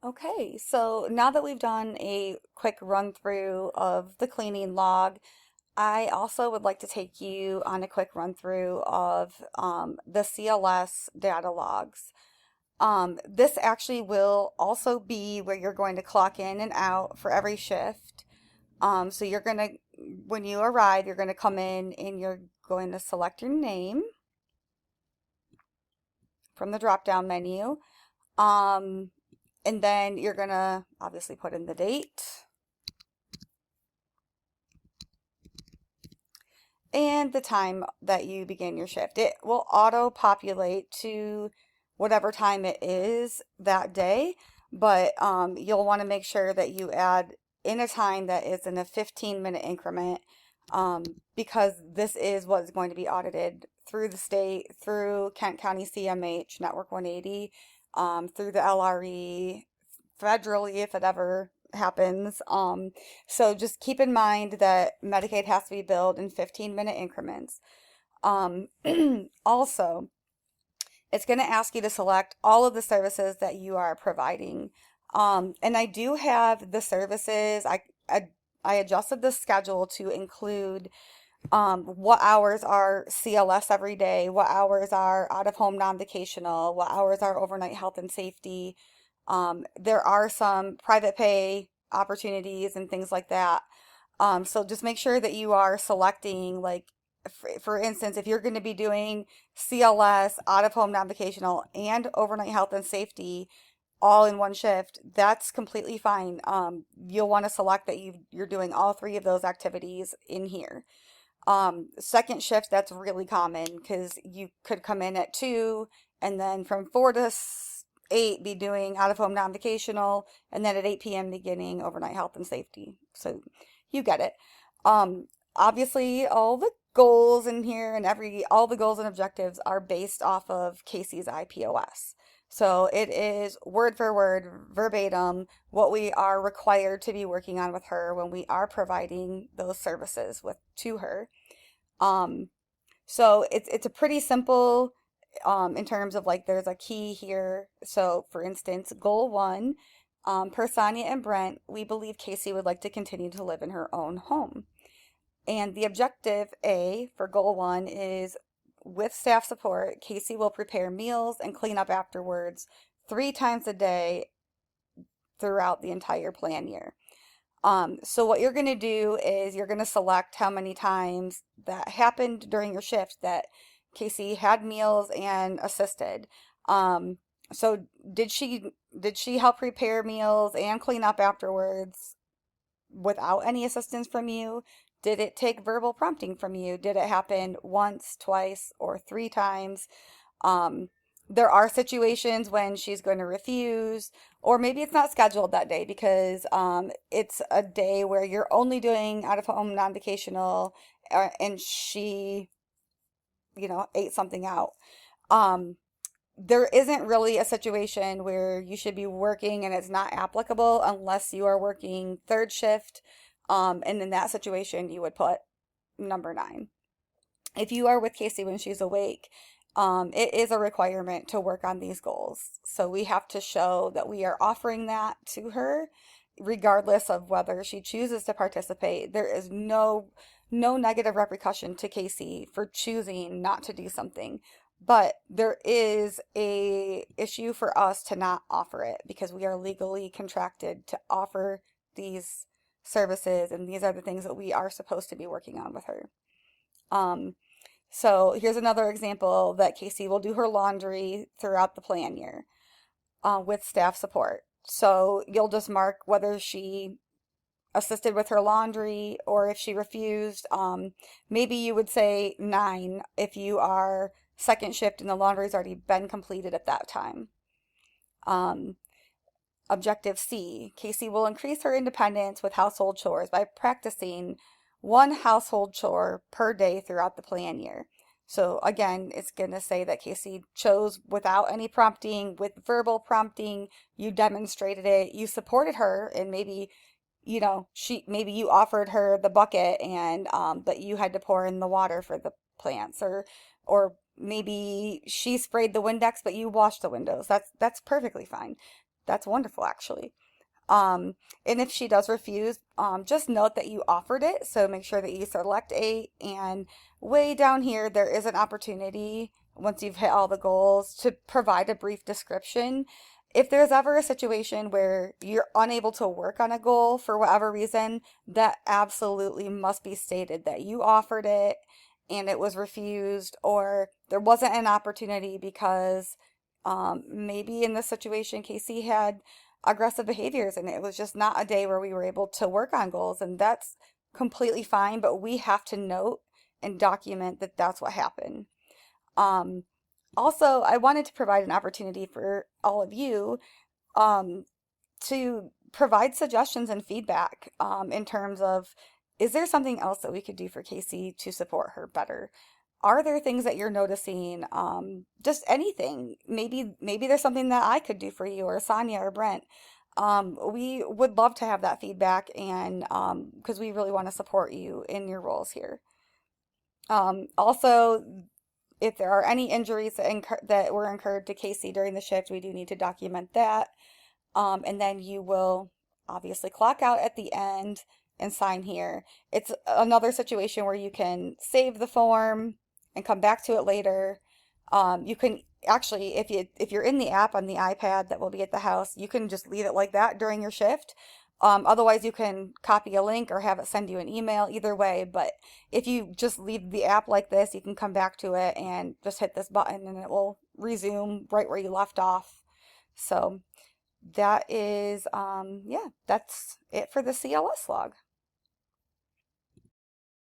Okay, so now that we've done a quick run through of the cleaning log, I also would like to take you on a quick run through of the CLS data logs. This actually will also be where you're going to clock in and out for every shift. So you're going to, when you arrive, you're going to come in and you're going to select your name from the drop-down menu. Um, and then you're going to obviously put in the date and the time that you begin your shift. It will auto-populate to whatever time it is that day, but you'll want to make sure that you add in a time that is in a 15-minute increment, because this is what is going to be audited through the state, through Kent County CMH Network 180, through the LRE, federally if it ever happens. So just keep in mind that Medicaid has to be billed in 15-minute increments. Um, Also, it's going to ask you to select all of the services that you are providing. And I do have the services. I adjusted the schedule to include what hours are CLS every day, what hours are out of home non-vacational, what hours are overnight health and safety. There are some private pay opportunities and things like that. So just make sure that you are selecting, like, for instance, if you're going to be doing CLS, out of home non-vacational, and overnight health and safety all in one shift, that's completely fine. You'll want to select that you're doing all three of those activities in here. Second shift, that's really common because you could come in at 2 and then from 4 to 8 be doing out of home non-vacational, and then at 8 p.m. beginning overnight health and safety. So you get it. Obviously, all the goals in here and all the goals and objectives are based off of Casey's IPOS. So it is word for word, verbatim, what we are required to be working on with her when we are providing those services to her. Um, so it's a pretty simple, in terms of, like, there's a key here. So for instance, goal 1, per Sonia and Brent, we believe Casey would like to continue to live in her own home. And the objective A for goal 1 is, with staff support, Casey will prepare meals and clean up afterwards 3 times a day throughout the entire plan year. So what you're going to do is you're going to select how many times that happened during your shift that Casey had meals and assisted. So did she help prepare meals and clean up afterwards without any assistance from you? Did it take verbal prompting from you? Did it happen once, twice, or 3 times? Um, there are situations when she's going to refuse, or maybe it's not scheduled that day because it's a day where you're only doing out of home non-vacational, and she, ate something out. Um, there isn't really a situation where you should be working and it's not applicable unless you are working third shift. And in that situation, you would put number 9. If you are with Casey when she's awake, it is a requirement to work on these goals. So we have to show that we are offering that to her, regardless of whether she chooses to participate. There is no negative repercussion to Casey for choosing not to do something. But there is a issue for us to not offer it because we are legally contracted to offer these services, and these are the things that we are supposed to be working on with her. So here's another example that Casey will do her laundry throughout the plan year, with staff support. So you'll just mark whether she assisted with her laundry or if she refused. Maybe you would say 9 if you are second shift and the laundry's already been completed at that time. Objective C, Casey will increase her independence with household chores by practicing 1 household chore per day throughout the plan year. So again, it's going to say that Casey chose without any prompting, with verbal prompting. You demonstrated it, you supported her, and maybe, maybe you offered her the bucket and but you had to pour in the water for the plants, or maybe she sprayed the Windex but you washed the windows. That's perfectly fine. That's wonderful, actually. Um, and if she does refuse, just note that you offered it. So make sure that you select 8, and way down here, there is an opportunity once you've hit all the goals to provide a brief description. If there's ever a situation where you're unable to work on a goal for whatever reason, that absolutely must be stated that you offered it and it was refused, or there wasn't an opportunity because maybe in this situation, Casey had aggressive behaviors and it was just not a day where we were able to work on goals, and that's completely fine, but we have to note and document that that's what happened. um, Also, I wanted to provide an opportunity for all of you um, to provide suggestions and feedback in terms of, is there something else that we could do for Casey to support her better? Are there things that you're noticing? Just anything. Maybe there's something that I could do for you, or Sonia or Brent. We would love to have that feedback, and because we really want to support you in your roles here. Also, if there are any injuries that were incurred to Casey during the shift, we do need to document that. And then you will obviously clock out at the end and sign here. It's another situation where you can save the form and come back to it later. You can actually, if you're in the app on the iPad that will be at the house, you can just leave it like that during your shift. Otherwise, you can copy a link or have it send you an email, either way. But if you just leave the app like this, you can come back to it and just hit this button and it will resume right where you left off. So that is, yeah, that's it for the CLS log.